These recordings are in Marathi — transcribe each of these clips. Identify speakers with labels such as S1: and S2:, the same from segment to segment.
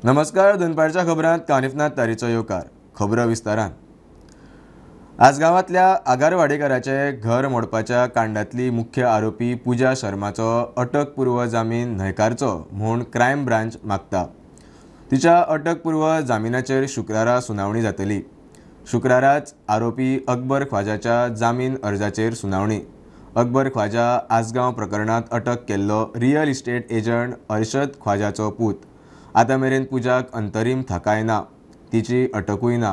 S1: नमस्कार. दनपारच्या खबरांत कानिफनाथ तारीचो येवकार. खबरो विस्तारान. आज गांवांतल्या आगार वाडेकाराचे घर मोडपाच्या कांडांतली मुख्य आरोपी पूजा शर्माचो अटकपूर्व जामीन न्हयकारचो म्हूण क्रायम ब्रांच मागता. तिच्या अटकपूर्व जामिनाचेर शुक्रारा सुनावणी जातली. शुक्राराच आरोपी अकबर ख्वाजाच्या जामीन अर्जाचेर सुनावणी. अकबर ख्वाजा आसगांव प्रकरणांत अटक केल्लो रियल इस्टेट एजंट अर्शद ख्वाजाचो पूत. आतां मेरेन पुजाक अंतरीम थाकाय ना, तिची अटकूय ना.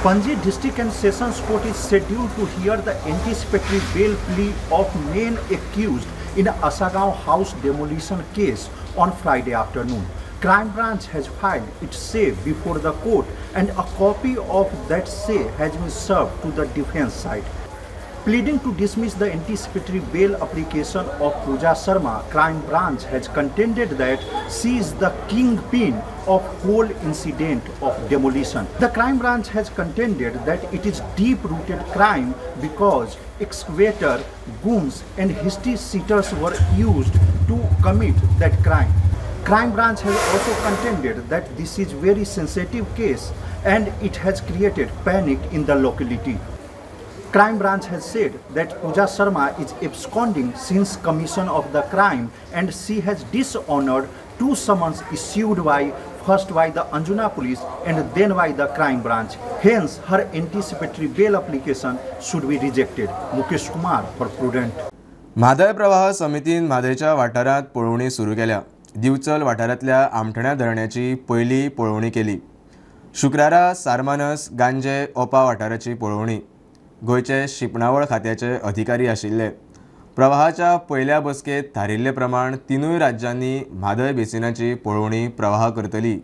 S2: Panji District and Sessions Court is scheduled to hear the anticipatory bail plea of main accused in Asagaon house demolition case on Friday afternoon. Crime Branch has filed its say before the court and a copy of that say has been served to the defense side. Pleading to dismiss the anticipatory bail application of Pooja Sharma, Crime Branch has contended that she is the kingpin of whole incident of demolition. The Crime Branch has contended that it is deep-rooted crime because excavator, booms and history sitters were used to commit that crime. Crime Branch has also contended that this is very sensitive case and it has created panic in the locality. Crime Branch has said that Pooja Sharma is absconding since commission of the crime and she has dishonored two summons issued first by the Anjuna police and then by the Crime Branch. Hence, her anticipatory bail application should be rejected. Mukesh Kumar for Prudent.
S1: Mhadei प्रवाह समितीन म्हादयच्या वाठारांत पळोवणी सुरू केल्या. दिवचल वाठारांतल्या आमठण्या धरणाची पयली पळोवणी केली. शुक्रारा सारमानस गांजे ओपा वाठाराची पळोवणी. गोयचे शिपणावळ खात्याचे अधिकारी आशिल्ले. प्रवाहाच्या पयल्या बसकेत थारिल्ले प्रमाण तिनूय राज्यांनी म्हादय बेसिनाची पळोवणी प्रवाह करतली.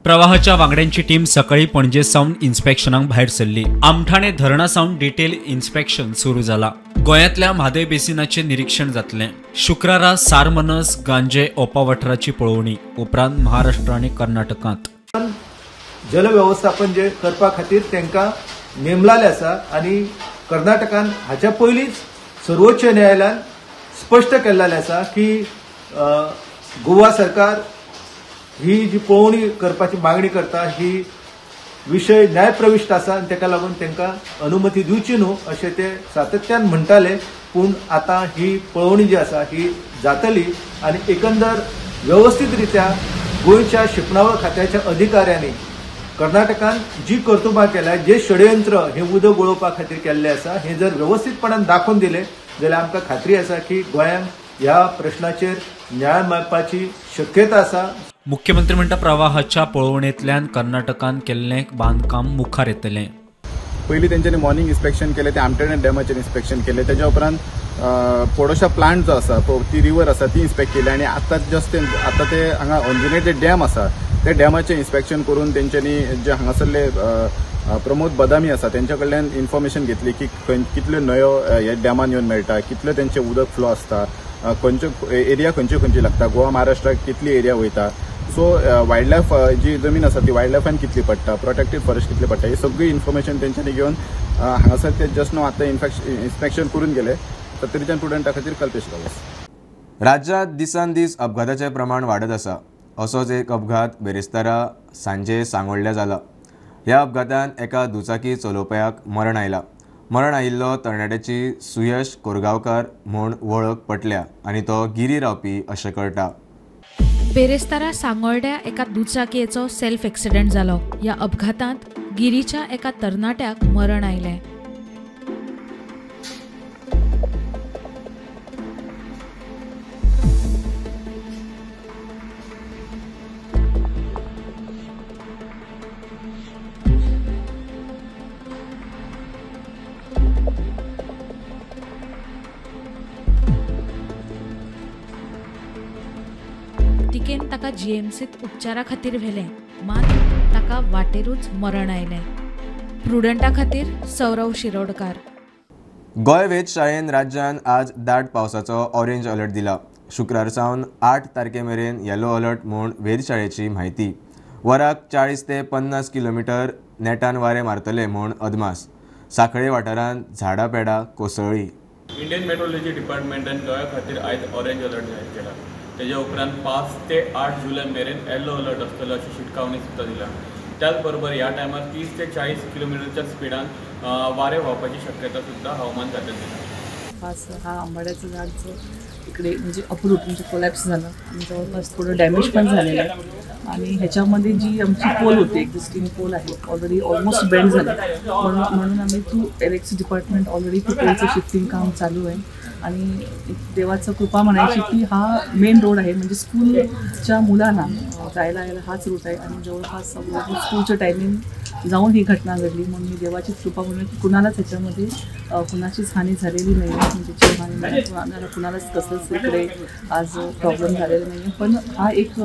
S3: प्रवाहाच्या वांगड्यांची टीम सकाळी पणजे सावन इन्स्पेक्शनाक भायर सरली. आमठाणे धरणा सावन डिटेल इन्स्पेक्शन सुरू जाला. गोंयांतल्या म्हादय बेसिनाचे निरीक्षण जातले. शुक्रारा सारमनस गांजे ओपा वाठाराची पळोवणी उपरांत महाराष्ट्र आनी कर्नाटकांत
S4: जलव्यवस्थापन जे करपा खातीर तांकां नेमलाले आसा आनी कर्नाटकान हाच्या पयलींच सर्वोच्च न्यायालयान स्पश्ट केल्लेले आसा की गोवा सरकार ही जी पळोवणी करपाची मागणी करता ही विशय न्यायप्रविश्ट आसा आनी ताका लागून तांकां अनुमती दिवची न्हू अशें ते सातत्यान म्हणटाले. पूण आतां ही पळोवणी जी आसा ही जातली आनी एकंदर व्यवस्थीत रित्या गोंयच्या शिपणावळ खात्याच्या अधिकाऱ्यांनी कर्नाटकान जी कर्तुबा केल्या जे षडयंत्र हे उदक वळोवपा खातीर केल्ले आसा हे जर व्यवस्थीतपणान दाखोवन दिले जाल्यार आमकां खात्री आसा की गोंयांत ह्या प्रश्नाचेर न्याय मेळपाची शक्यता आसा.
S3: मुख्यमंत्री म्हणटा प्रवाहाच्या पळोवणेंतल्यान कर्नाटकान केल्लें बांदकाम मुखार येतलें.
S5: पयलीं तेंच्यांनी मॉर्निंग इन्स्पेक्शन केलें, ते आमटेणे डॅमाचेर इन्स्पेक्शन केलें. तेज्या उपरांत पोडोशा प्लांट जो आसा ती रिवर आसा ती इन्स्पेक्ट केली आनी आतां ते हांगा अंजुने जे डॅम आसा त्या डॅमाचें इन्स्पेक्शन करून तेंच्यांनी जे हांगासरले प्रमोद बदामी आसा तेंच्या कडल्यान इन्फॉर्मेशन घेतली की कितल्यो न्हंयो ह्या डॅमान येवन मेळटा, कितलें तेंचें उदक फ्लो आसता, खंयच्यो एरिया खंयची लागता, गोवा महाराष्ट्राक कितली एरिया वयता. सो वायल्ड लायफ जी जमीन आसा ती वायल्ड लायफान कितली पडटा, प्रोटेक्टेड फॉरेस्ट कितली पडटा, ही सगळी इन्फॉर्मेशन तेंच्यांनी घेवन हांगासर ते जस्ट नो आतां इन्स्पेक्शन करून गेले. तर तरीच्यान स्टुडंटा खातीर कल्पेश रावस.
S1: राज्यांत दिसान दीस अपघाताचें प्रमाण वाडत आसा. असोच एक अपघात बेरेस्तारा सांजे सांगोळ्ळ्या जाला. ह्या अपघातांत एका दुचाकी चलोवप्याक मरण आयला. मरण आयिल्लो तरणाट्याची सुयश कोरगांवकार म्हूण वळख पटल्या आनी तो गिरी रावपी अशें कळटा.
S6: बेरेस्तारा सांगोळड्या एका दुचाकयेचो सेल्फ एक्सिडेंट जालो. ह्या अपघातांत गिरीच्या एका तरणाट्याक मरण आयलें. तिकेन ताका जीएमसीत उपचारा खातीर व्हेलें, मात ताका वाटेरूच मरण आयलें. प्रुडंटा खातीर सौरव शिरोडकार.
S1: गोंय वेधशाळेन राज्यान आज दाट पावसाचो ऑरेंज अलर्ट दिला. शुक्रार सावन 8 तारखे मेरेन येलो अलर्ट म्हूण वेधशाळेची म्हायती. वराक 40 ते 50 किलोमीटर नेटान वारें मारतले म्हूण अदमास. सांखळे वाठारांत झाडां पेडां कोसळ्ळीं.
S7: इंडियन मेट्रोलॉजी डिपार्टमेंटान गोंया खातीर आयज ऑरेंज अलर्ट जाहीर केला. तेज्या उपरांत 5 ते 8 जुलय मेरेन येलो अलर्ट आसतलो अशी शिटकावणी सुद्दां दिल्या. त्याच बरोबर ह्या टायमार 30 ते 40 किलोमिटरच्या स्पिडान वारे व्हावपाची शक्यता सुद्दां हवामान खात्यान दिला.
S8: पास हा आंबाड्याचं झाड जो इकडे म्हणजे अप्रूट म्हणजे कोलॅप्स झालं आणि जवळपास थोडं डॅमेज पण झालेलं आहे. आणि ह्याच्यामध्ये जी आमची पोल होती, एक्झिस्टिंग पोल आहे, ऑलरेडी ऑलमोस्ट बेंड झाले. म्हणून आम्ही थ्रू इलेक्ट्रिसिटी डिपार्टमेंट ऑलरेडी ते पोलचं शिफ्टिंग काम चालू आहे. आणि देवाचं कृपा म्हणायची की हा मेन रोड आहे, म्हणजे स्कूलच्या मुलांना जायला यायला हाच रूट आहे. आणि जवळपास स्कूलचं टायमिंग जाऊन ही घटना घडली. म्हणून मी देवाची कृपा म्हणून की कुणालाच ह्याच्यामध्ये कुणाचीच हानी झालेली नाही आहे, म्हणजे जी हानी नाही, कुणालाच कसंच इकडे आज प्रॉब्लेम झालेला नाही आहे. पण हा एक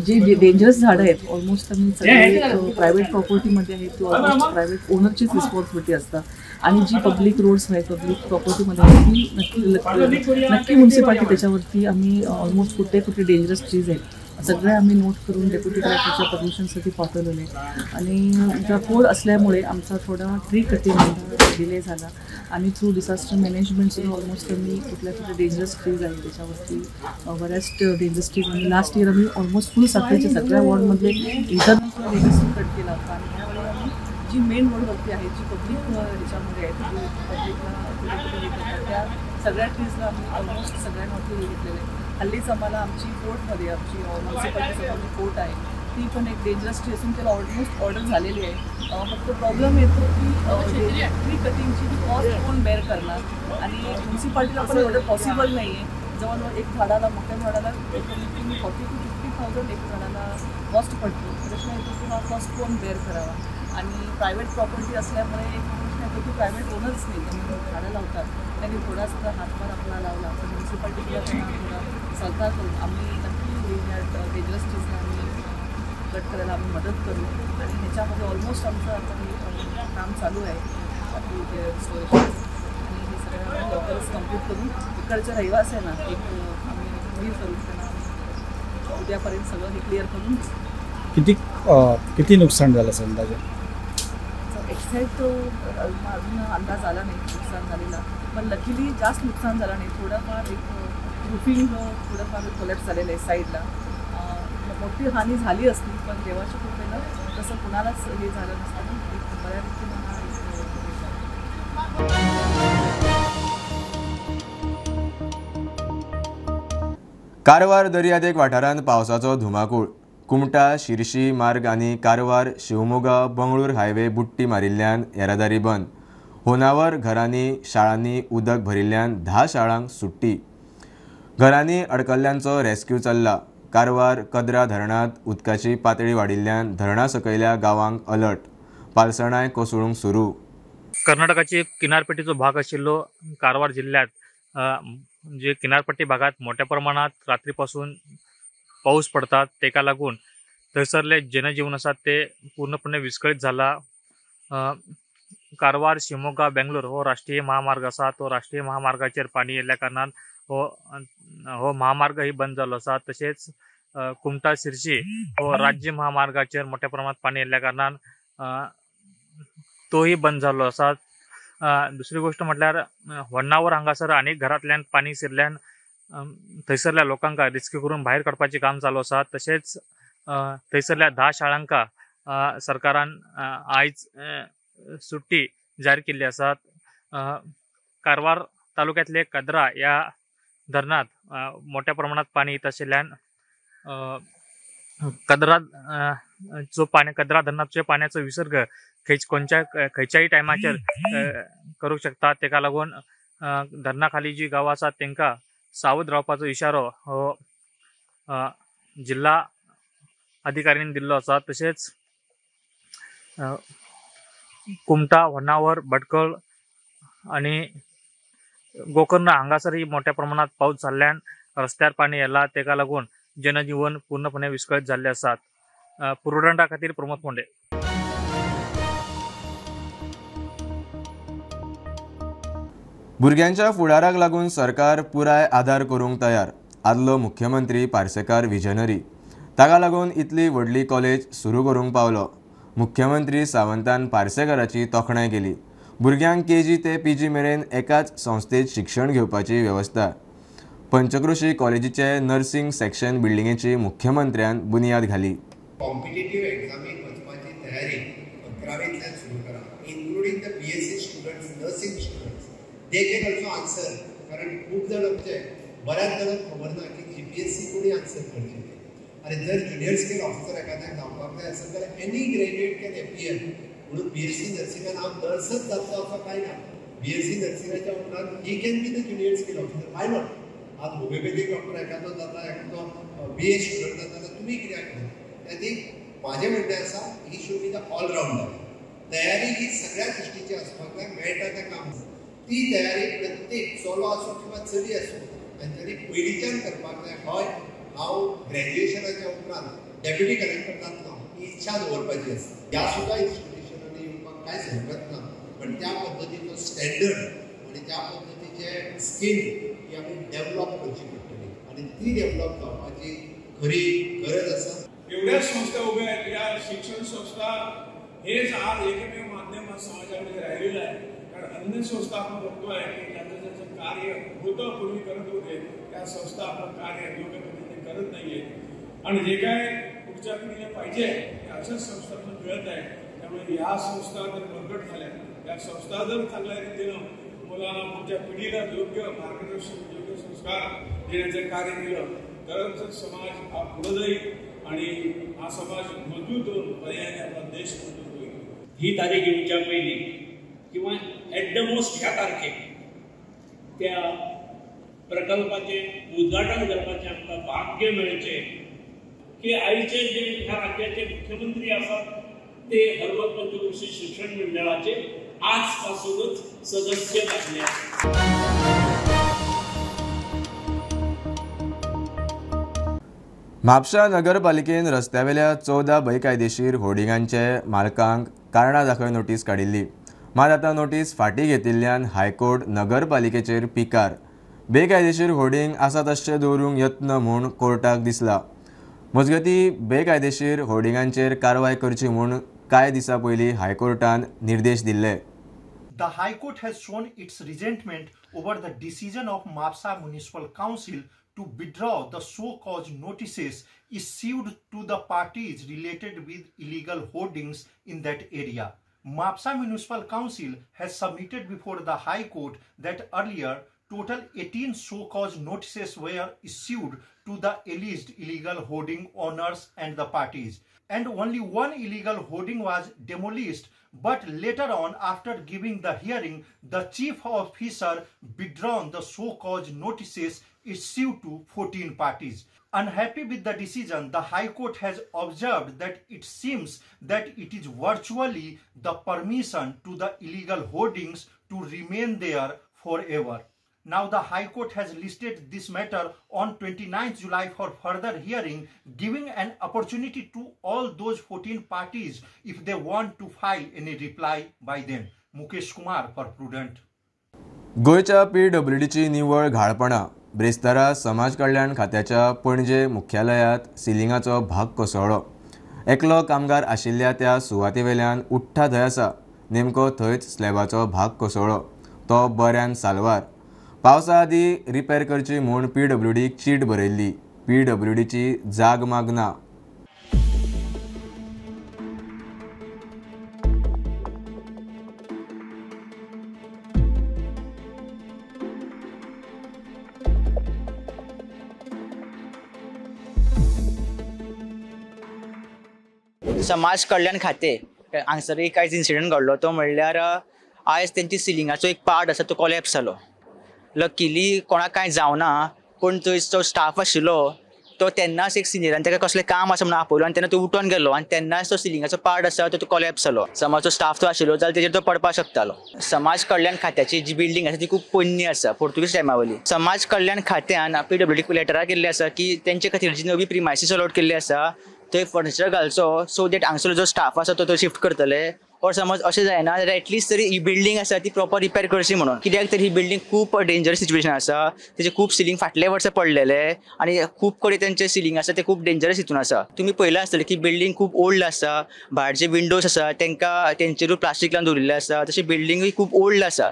S8: जे डेंजरस झाडं आहेत ऑलमोस्ट आम्ही सगळे प्रायव्हेट प्रॉपर्टीमध्ये आहेत किंवा ऑलमोस्ट प्रायव्हेट ओनरचीच रिस्पॉन्सिबिलिटी असतात. आणि जी पब्लिक रोड्स आहेत, पब्लिक प्रॉपर्टीमध्ये आहे ती नक्की म्युन्सिपाल्टी त्याच्यावरती आम्ही ऑलमोस्ट कुठे डेंजरस ट्रीज आहेत सगळे आम्ही नोट करून डेप्युटी कलेक्टरच्या परमिशनसाठी पाठवलेले आहे. आणि त्या कोड असल्यामुळे आमचा थोडा ट्री कटिंग डिले झाला. आणि थ्रू डिझास्टर मॅनेजमेंटसुद्धा ऑलमोस्ट आम्ही कुठल्या डेंजरस ट्रीज आहेत त्याच्यावरती बऱ्याच डेंजरस ट्रीज. आणि लास्ट इयर आम्ही ऑलमोस्ट फुल साखरेच्या सगळ्या वॉर्डमधले इंटरनॅशनल डेंजरस ट्री कट केला होता. आणि ह्यावेळी आम्ही जी मेन रोडवरती आहे, जी पब्लिक ह्याच्यामध्ये आहे, पब्लिकला त्या सगळ्या ट्रीजला आम्ही ऑलमोस्ट सगळ्यांवरती हे घेतलेलं आहे. हल्लीच आम्हाला आमची कोर्टमध्ये आमची म्युन्सिपाल्टीसमोरची कोर्ट आहे ती पण एक डेंजरस ट्री असून त्याला ऑलमोस्ट ऑर्डर झालेली आहे. फक्त प्रॉब्लेम येतो की ट्री कटिंगची कॉस्ट कोण बेअर करणार. आणि म्युन्सिपाल्टीला पण एवढं पॉसिबल नाही आहे. जवळजवळ एक झाडाला मोठ्या झाडाला कमीत 40,000 to 50,000 एक झाडाला कॉस्ट पडतो. प्रश्न येतो की हा कॉस्ट कोण बेअर करावा. आणि प्रायव्हेट प्रॉपर्टी असल्यामुळे प्रश्न येतो की प्रायव्हेट ओनर्स नाही त्यामुळे झाडं लावतात त्यांनी थोडासा हातभार आपला लावला तर म्युन्सिपाल्टीला त्यांना थोडा सहकार करून आम्ही नक्की डेंजरस ट्रीजला आम्ही कट करायला आम्ही मदत करू. आणि ह्याच्यामध्ये ऑलमोस्ट आमचं आता हे काम चालू आहे रिस्टोरेशन. आणि हे सगळं लवकरच कंप्लीट करून इकडच्या रहिवाशांना एक आम्ही क्लिअर करून त्यांना उद्यापर्यंत सगळं हे क्लिअर करून
S9: किती नुकसान झालं असेल अंदाजे?
S8: एक्झॅक्ट अजून अंदाज आला नाही नुकसान झालेला. पण लकीली जास्त नुकसान झालं नाही. थोडंफार एक रुफिंग थोडंफार कोलॅप्स झालेलं आहे साईडला. मोठी हानी झाली असती पण देवाच्या कृपेनं तसं कुणालाच हे झालं नसतं. बऱ्यापैकी
S1: कारवार दर्यादेग वाठारांत पावसाचो धुमाकूळ. कुमटा शिर्शी मार्ग आनी कारवार शिवमोगा बंगळूर हायवे बुट्टी मारिल्ल्यान येरादारी बंद. होनावर घरांनी शाळांनी उदक भरिल्ल्यान 10 शाळांक सुट्टी. घरांनी अडकल्ल्यांचो रेस्क्यू चल्ला. कारवार कद्रा धरणांत उदकाची पातळी वाडिल्ल्यान धरणा सकयल्या गांवांक अलर्ट. पालसणाय कोसळूंक सुरू.
S10: कर्नाटकाची किनारपट्टीचो भाग आशिल्लो कारवार जिल्ह्यात जे किनारपट्टी भागात मोठ्या प्रमाणात रात्रीपासून पाऊस पडतात तेका लागून थंयसरले जनजीवन आसा ते पूर्णपणे विस्कळीत झाला. कारवार शिवमोगा बेंगलोर हो राष्ट्रीय महामार्ग आसा तो राष्ट्रीय महामार्गाचेर पाणी येयल्ल्या कारणान हो महामार्ग ही बंद जाल्लो आसा. तशेंच कुमटा शिर्शी हो राज्य महामार्गाचेर मोठ्या प्रमाणात पाणी येयल्ल्या कारणान तोही बंद जाल्लो आसा. दुसरी गोष्ट म्हटल्यार होन्नावर हांगासर अनेक घरांतल्यान पाणी शिरल्यान थंयसरल्या लोकांक रेस्क्यू करून भायर काडपाचें काम चालू आसा. तशेंच थंयसरल्या 10 शाळांका सरकारान आयज सुट्टी जाहीर केल्ली आसा. कारवार तालुक्यांतले कद्रा ह्या धरणांत मोठ्या प्रमाणात पाणी येत आशिल्ल्यान कद्रा धरणाचो पाण्याचो विसर्ग खंयच्याय टायमाचेर करूंक शकता. तेका लागून धरणा खाली जी गांवां आसात तांकां सावध रावपाचो इशारो हो जिल्हा अधिकाऱ्यांनी दिल्लो आसा. तशेंच कुमटा होन्नावर भटकळ आनी गोकर्ण हांगासरय मोठ्या प्रमाणात पावस जाल्ल्यान रस्त्यार पाणी येयला. तेका लागून जनजीवन पूर्णपणे विस्कळीत जाल्ले आसात. पुरुडंटा खातीर प्रमोद पोंडे.
S1: भुरग्यांच्या फुडाराक लागून सरकार पुराय आदार करूंक तयार. आदलो मुख्यमंत्री पार्सेकार विजनरी. ताका लागून इतली व्हडली कॉलेज सुरू करूंक पावलो. मुख्यमंत्री सावंतान पार्सेकाराची तोखणाय केली. भुरग्यांक KG ते PG मेरेन एकाच संस्थेत शिक्षण घेवपाची वेवस्था. पंचक्रोशी कॉलेजीचे नर्सिंग सेक्शन बिल्डिंगेची मुख्यमंत्र्यान बुनियाद घाली.
S11: कॉम्पिटिटिव्ह एग्जामीक वचपाची तयारी 11वेंतल्यान सुरू करा, including the BSc students, nursing students. They can also answer. कारण खूब जाण आमचे बऱ्याच जाणांक खबर ना की GPSC कोणी आन्सर करची. आणि जर ज्युनियर स्केल ऑफिसर एखाद्याक जावपाक जाय असेल जाल्यार एनी ग्रॅज्युएट कॅन एपियर. म्हणून BSc नर्सिंगान हांव नर्सच जातलो असो कांय ना. BSc नर्सिंगाच्या उपरांत he can be the junior scale officer. Why not? आज होमिओपॅथीक डॉक्टर एखादो जाता, एखादो BA स्टुडंट जाता, जाल्यार तुमी कित्याक ना? त्यात माझे म्हणणे आसा, ही शूड बी द ऑलराउंडर. तयारी ही सगळ्या दृश्टीची आसपाक जाय. मेळटा तें काम ती तयारी प्रत्येक चलो आसूं किंवा चली आसूं तांच्यांनी पयलींच्यान करपाक जाय. हय, हांव ग्रॅज्युएशनाच्या उपरांत डेप्युटी कलेक्टर जातलो ही इच्छा दवरपाची आसा. ह्या सुद्धा इन्स्टिट्युशनांनी येवपाक कांयच हरकत ना. पण त्या पद्दतीचो स्टँडर्ड आणि त्या पद्दतीचे स्कील ही आमी डेव्हलप करची पडटली आणि ती डेव्हलप जावपाची खरी गरज आसा.
S12: एवढ्याच संस्था उभ्या आहेत. या शिक्षण संस्था हेच आज एकमेव माध्यम समाजामध्ये राहिलेलं आहे. कारण अन्य संस्था आपण बघतोय की ज्याचं कार्य होतं, पूर्वी करत होते, त्या संस्था आपलं कार्य योग्य पद्धतीने करत नाहीये. आणि जे काय पुढच्या पिढीला पाहिजे ते अशाच संस्थांना मिळत आहे. त्यामुळे या संस्था जर बळकट झाल्या, या संस्था जर चांगल्या रीतीनं मुलांना पुढच्या पिढीला योग्य मार्गदर्शन, योग्य संस्कार देण्याचं कार्य केलं तरच समाज हा पुढे जाईल आणि हा समाज मजबूत होऊन पर्यायाने आपला देश मजबूत होईल.
S13: ही तारीख येवच्या पयली किंवा एट द मोस्ट ह्या तारखेक त्या प्रकल्पाचे उद्घाटन करपाचे आमकां भाग्य मेळचे की आयचे जे ह्या राज्याचे मुख्यमंत्री आसात ते हरमत पंचक्रोशी शिक्षण मंडळाचे आजपासूनच सदस्य झाले.
S1: म्हापशा नगरपालिकेन रस्त्यावेल्या 14 बेकायदेशीर होर्डिंगांचे मालकांक कारणां दाखय नोटीस काडिल्ली. मात आतां नोटीस फाटीं घेतिल्ल्यान हायकोर्ट नगरपालिकेचेर पिकार. बेकायदेशीर होर्डिंग आसा तशें दवरूंक यत्न म्हूण कोर्टाक दिसला. मजगतीं बेकायदेशीर होर्डिंगांचेर कारवाय करची म्हूण कांय दिसां पयलीं हायकोर्टान निर्देश दिल्ले.
S2: The High Court has shown its resentment over the decision of Mapsa Municipal Council to withdraw the so-called notices issued to the parties related with illegal hoardings in that area. Mapsa Municipal Council has submitted before the High Court that earlier total 18 so-called notices were issued to the alleged illegal hoarding owners and the parties, and only one illegal hoarding was demolished. But later on, after giving the hearing, the chief officer withdrawn the so-called notices issued to 14 parties. Unhappy with the decision, the High Court has observed that it seems that it is virtually the permission to the illegal hoardings to remain there forever. Now the High Court has listed this matter on 29th July for further hearing, giving an opportunity to all those 14 parties if they want to file any reply by them. Mukesh Kumar for Prudent.
S1: गोयच्या PWDची निवळ घाळपणां. ब्रेस्तारा समाज कल्याण खात्याच्या पणजे मुख्यालयात सिलिंगाचो भाग कोसळ्ळो. एकलो कामगार आशिल्ल्या त्या सुवातेवेल्यान उठ्ठा थंय आसा. नेमको थंयच स्लॅबाचो भाग कोसळ्ळो. तो बऱ्यान साल्वार. पावसा आदीं रिपेर करची म्हूण PWDक चीट बरयल्ली. PWDची जाग मागना.
S14: समाज कल्याण खाते हांगसर एक आयज इन्सिडंट घडलो. तो म्हणल्यार आयज तेंची सिलिंगाचो एक पार्ट आसा तो कॉलॅप्स जालो. लकीली कोणाक कांय जावना, पूण थंयचो स्टाफ आशिल्लो तो तेन्नाच एक सिनियरान ताका कसलें काम आसा म्हणून आपयलो आनी तेन्ना तो उठोन गेलो आनी तेन्नाच तो सिलिंगाचो पार्ट आसा तो कॉलॅप्स जालो. समाज जो स्टाफ तो आशिल्लो जाल्यार तेजेर तो पडपाक शकतालो. समाज कल्याण खात्याची जी बिल्डींग आसा ती खूब पोरणी आसा, पोर्तुगीज टायमावयली. समाज कल्याण खात्यान PWDक लेटरां केल्ली आसा की तेंचे खातीर जी नवी प्रिमायसीस अलॉट केल्ली आसा थंय फर्निचर घालचो सो दॅट हांगसरलो जो स्टाफ आसा तो शिफ्ट करतले. और समज अशें जायना जाल्यार एटलिस्ट तरी ही बिल्डींग आसा ती प्रॉपर रिपेर करची म्हणून. कित्याक तर ही बिल्डींग खूब डेंजरस सिच्युएशन आसा. तेजे खूब सिलींग फाटले वर्सा पडलेले आनी खूब कडेन तेंचे सिलींग आसा ते खूब डेंजरस हितून आसा. तुमी पळयलां आसतलें की बिल्डींग खूब ओल्ड आसा. भायर जे विंडोज आसा तेंका तेंचेरूय प्लास्टीक लावन दवरिल्लें आसा. तशी बिल्डींगूय खूब ओल्ड आसा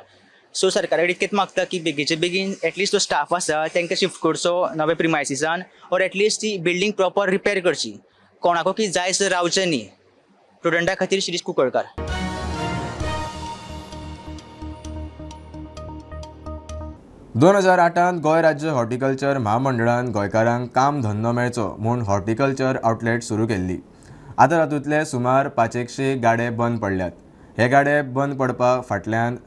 S14: सो सरकारा कडेन इतकेंच मागता की बेगीचे बेगीन एटलिस्ट तो स्टाफ आसा तांकां शिफ्ट करचो नवे प्रिमायसिसान ऑर एटलिस्ट ती बिल्डींग प्रॉपर रिपेर करची. कोणाको की जाय सर रावचें न्ही. स्टुडंटा खातीर शिरीष कुंकळकार.
S1: 2008 गोंय राज्य हॉर्टिकल्चर महामंडळान गोंयकारांक काम धंदो मेळचो म्हूण हॉर्टिकल्चर आउटलेट सुरू केल्ली. आतां तातूंतले सुमार 500 गाडे बंद पडल्यात. हे गाडे बंद पडपा फाटल्यान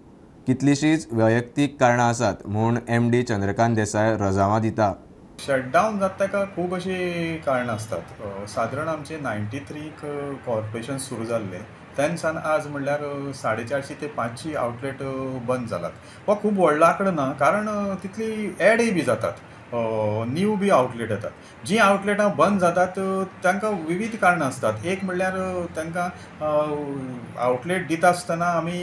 S1: कितलींशींच वैयक्तीक कारणां आसात म्हूण MD चंद्रकांत देसाय रजावां दिता.
S5: शटडावन जाता ताका खूब अशीं कारणां आसतात. सादारण आमचे 93 कॉर्पोरेशन सुरू जाल्ले तेन्सान आज म्हणल्यार 450 ते 500 आउटलेट बंद जालात. हो खूब व्हडलो आंकडो ना, कारण तितली एडय बी जातात, न्यू बी आउटलेट येतात. जी आउटलेटां बंद जातात तांकां विविध कारणां आसतात. एक म्हणल्यार तांकां आउटलेट दिता आसतना आमी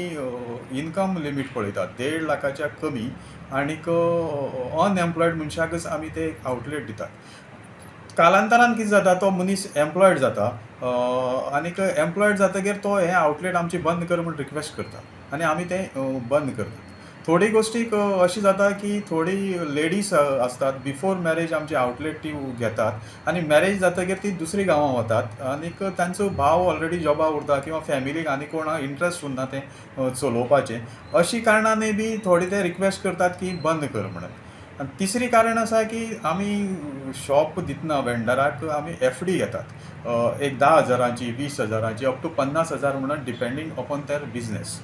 S5: इनकम लिमीट पळयतात 1.5 लाखाच्या कमी, आनीक अनएम्प्लॉयड मनशाकच आमी ते आउटलेट दितात. कालांतरान कितें जाता, तो मनीस एम्प्लॉयड जाता आनीक एम्प्लॉयड जातकीर तो हे आउटलेट आमची बंद कर म्हूण रिक्वेस्ट करता आनी आमी ते बंद करतात. थोडी गोश्टीक अशी जाता की थोडी लेडीज आसतात, बिफोर मॅरेज आमची आउटलेट ती घेतात आनी मॅरेज जातकीर ती दुसरी गांवां वतात आनीक तांचो भाव ऑलरेडी जॉबाक उरता किंवा फॅमिलीक आनी कोणाक इंट्रस्ट उरना तें चलोवपाचें. अशी कारणांनी बी थोडी ते रिक्वेस्ट करतात की बंद कर म्हणून. आनी तिसरी कारण आसा की आमी शॉप दितना वेंडराक आमी FD घेतात, एक 10,000ची 20,000ची अप टू 50,000 म्हणून डिपेंडींग अपॉन देर बिजनेस.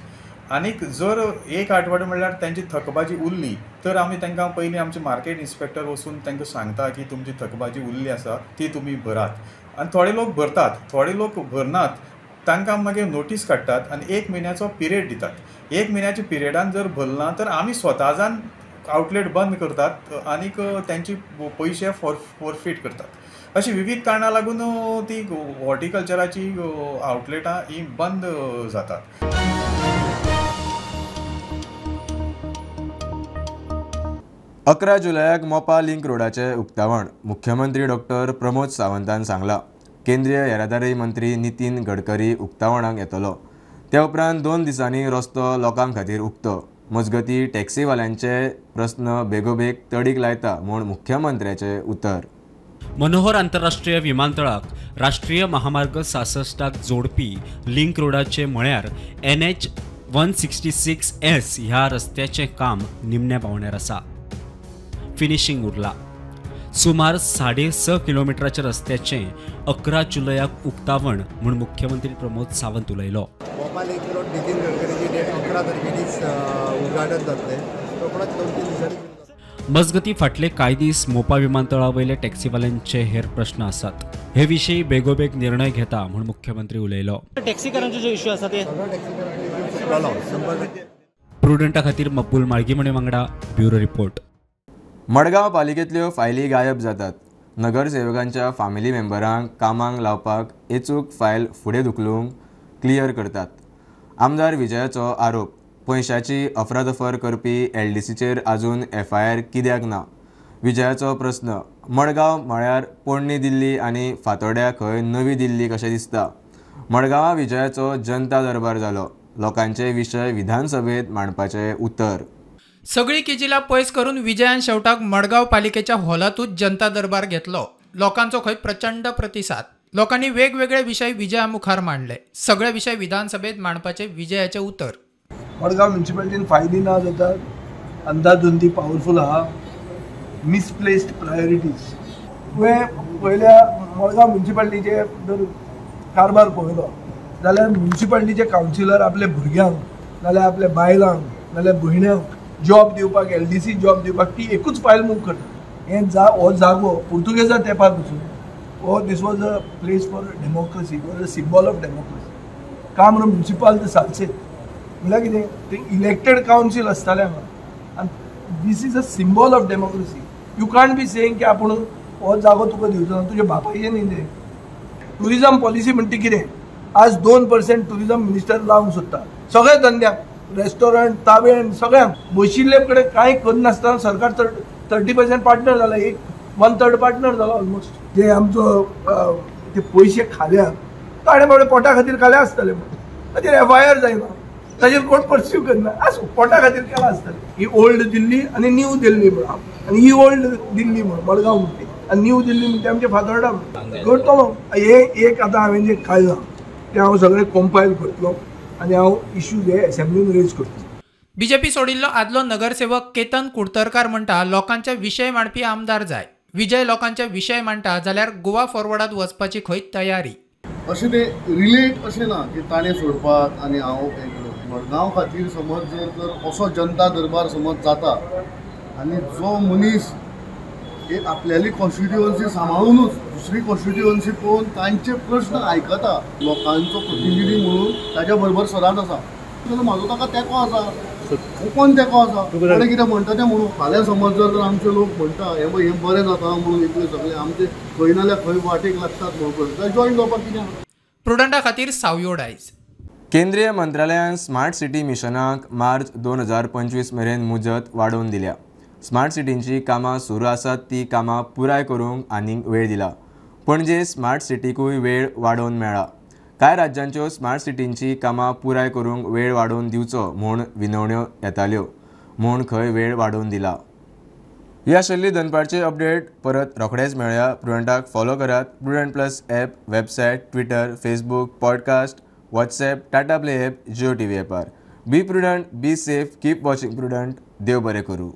S5: आनीक जर एक आठवडो म्हणल्यार तांची थकबाजी उरली तर आमी तांकां पयलीं आमचे मार्केट इन्स्पेक्टर वचून तांकां सांगता की तुमची थकबाजी उरली आसा ती तुमी भरात. आनी थोडे लोक भरतात, थोडे लोक भरनात. तांकां मागीर नोटीस काडटात आनी 1 म्हयन्याचो पिरियड दितात. 1 म्हयन्याच्या पिरियडान जर भरना तर आमी स्वता जावन आउटलेट बंद करतात आनीक तांचे पयशे फॉरफीट करतात. अशी विविध कारणां लागून ती हॉर्टिकल्चराची आउटलेटां ही बंद जातात.
S1: 11 जुलयाक मोपा लिंक रोडाचें उक्तावण मुख्यमंत्री डॉक्टर प्रमोद सावंतान सांगलां. केंद्रीय येरादारी मंत्री नितीन गडकरी उक्तावणाक येतलो. ते उपरांत 2 दिसांनी रस्तो लोकां खातीर उक्तो. मजगतीं टॅक्सीवाल्यांचे प्रस्न बेगोबेग तडीक लायता म्हूण मुख्यमंत्र्याचें उतर.
S3: मनोहर आंतरराष्ट्रीय विमानतळाक राष्ट्रीय महामार्ग 66 जोडपी लिंक रोडाचे म्हळ्यार NH 166S ह्या रस्त्याचें काम निमण्या पावण्यार आसा. फिनिशिंग उरला. सुमार 6.5 किलोमिटराच्या रस्त्याचें 11 जुलयाक उक्तावण म्हूण मुख्यमंत्री प्रमोद सावंत उलयलो.
S15: मोपा लिंक रोड नितीन गडकरीची डेट 11 तारखेनीच उद्घाटन जातलें. रोखडोच 2-3 दिसांनी
S3: मजगती फाटले कांय दीस मोपा विमानतळा वयले टॅक्सीवाल्यांचे हेर प्रश्न आसात. हे विशीं बेगोबेग निर्णय घेता म्हूण मुख्यमंत्री उलयलो.
S16: टॅक्सीकारांचे जो इश्यू आसा ते
S3: प्रुडंटा खातीर मकबूल माळगीमणे वांगडा ब्युरो रिपोर्ट.
S1: मडगांव पालिकेंतल्यो फायली गायब जातात. नगरसेवकांच्या फॅमिली मेंबरांक कामाक लावपाक एचूक फायल फुडें धुकलूंक क्लियर करतात. आमदार विजयाचो आरोप. पयशांची अफरादफर करपी LDCचेर आजून FIR कित्याक ना? विजयाचो प्रस्न. मडगांव म्हळ्यार पोरणी दिल्ली आनी फातोड्या खंय नवी दिल्ली कशें दिसता? मडगांवा विजयाचो जनता दरबार जालो. लोकांचे विशय विधानसभेत मांडपाचे उतर.
S17: सगळी किजिलां पयस करून विजयान शेवटाक मडगांव पालिकेच्या हॉलातूच जनता दरबार घेतलो. लोकांचो खंय प्रचंड प्रतिसाद. लोकांनी वेगवेगळे विशय विजया मुखार मांडले. सगळे विशय विधानसभेत मांडपाचे विजयाचे उतर.
S18: मडगांव म्युनिसिपालिटीन फायली ना जातात. अंदाधुंदी पावरफूल आहा. Misplaced priorities. पयल्या मडगांव म्युनिसिपालिटीचे जर कारभार पळयलो जाल्यार म्युनिसिपालिटीचे कावन्सिलर आपल्या भुरग्यांक नाल्यार आपल्या बायलांक नाल्यार भयण्यांक जॉब दिवपाक LDC जॉब दिवपाक ती एकूच फायल मूव करता. हो जागो पुर्तुगेजा तेंपार पसून हो this was a place for democracy, was a symbol of democracy. कामरो म्युनिसिपाल ते सालसे म्हळ्यार कितें ते इलेक्टेड कावन्सील आसताले हांगा आनी this is a symbol of democracy. You can't be saying की आपूण हो जागो तुका दिवचो ना, तुज्या बापायचें न्ही तें. टुरिजम पॉलिसी म्हणटा कितें आज 2% टुरिजम मिनिस्टर लावंक सोदता सगळ्या धंद्याक. रेस्टॉरंट तावेण सगळ्यांक बशिल्ले कडेन कांय करनासतना सरकार 30% पार्टनर जाला. 1/3 पार्टनर जाला ऑलमोस्ट. जे आमचो ते पयशे खाल्यात ताणें बाबडे पोटा खातीर खाले आसतले खातीर FIR जायना. ताजेर कोण पर्स्यू करना आसूं पोटा खातीर केला आसतलें. ही ओल्ड दिल्ली आनी न्यू दिल्ली म्हणून आनी ही ओल्ड दिल्ली म्हणून मडगांव म्हणटी आनी न्यू दिल्ली म्हणटा आमचे फातोर्डा म्हणटा. करतलो हे एक आतां हांवें जें काडलां तें हांव सगळें कंपायल करतलो आनी हांव इश्यू जे एसेंब्लीन रेज करतलो.
S17: बीजेपी सोडिल्लो आदलो नगरसेवक केतन कुडतरकार म्हणटा लोकांचे विशय मांडपी आमदार जाय. विजय लोकांचे विशय मांडटा जाल्यार गोवा फॉरवर्डात वचपाची खंय तयारी.
S19: अशें ते रिलेट अशें ना की ताणें सोडपाक आनी हांव मडगांव खातीर समज जर असो जनता दरबार समज जाता आनी जो मनीस एक आपल्याली कॉन्स्टिट्युएन्सी सांबाळूनच दुसरी कॉन्स्टिट्युएन्सी पळोवन तांचे प्रश्न आयकता लोकांचो प्रतिनिधी म्हणून ताच्या बरोबर सदांच आसा जाल्यार म्हाजो ताका तेंको आसा. ओपन तेंको आसा. कोणें कितें म्हणटा तें म्हणून फाल्यां समज जर आमचे लोक म्हणटा हें बरें जाता म्हणून इतलें सगळें आमचे खंय नाल्यार खंय वाटेक लागतात म्हणून जाल्यार जॉयन जावपाक कितें.
S17: प्रुडंटा खातीर सावयो डायज.
S1: केंद्रीय मंत्रालयान स्मार्ट सिटी मिशनाक मार्च 2025 मेरेन मुजत वाडोवन दिल्या. स्मार्ट सिटींची कामां सुरू आसात ती कामां पुराय करूंक आनीक वेळ दिला. पणजे स्मार्ट सिटीकूय वेळ वाडोवन मेळ्ळा. कांय राज्यांच्यो स्मार्ट सिटींची कामां पुराय करूंक वेळ वाडोवन दिवचो म्हूण विनवण्यो येताल्यो म्हूण खंय वेळ वाडोवन दिला. ही आशिल्ली दनपारची अपडेट. परत रोखडेच मेळया. प्रुडंटाक फॉलो करात. Prudent plus app, website, Twitter, Facebook, podcast, WhatsApp, Tata Play app, Jio TV ॲपार. Be Prudent, be safe, keep watching Prudent. देव बरें करूं.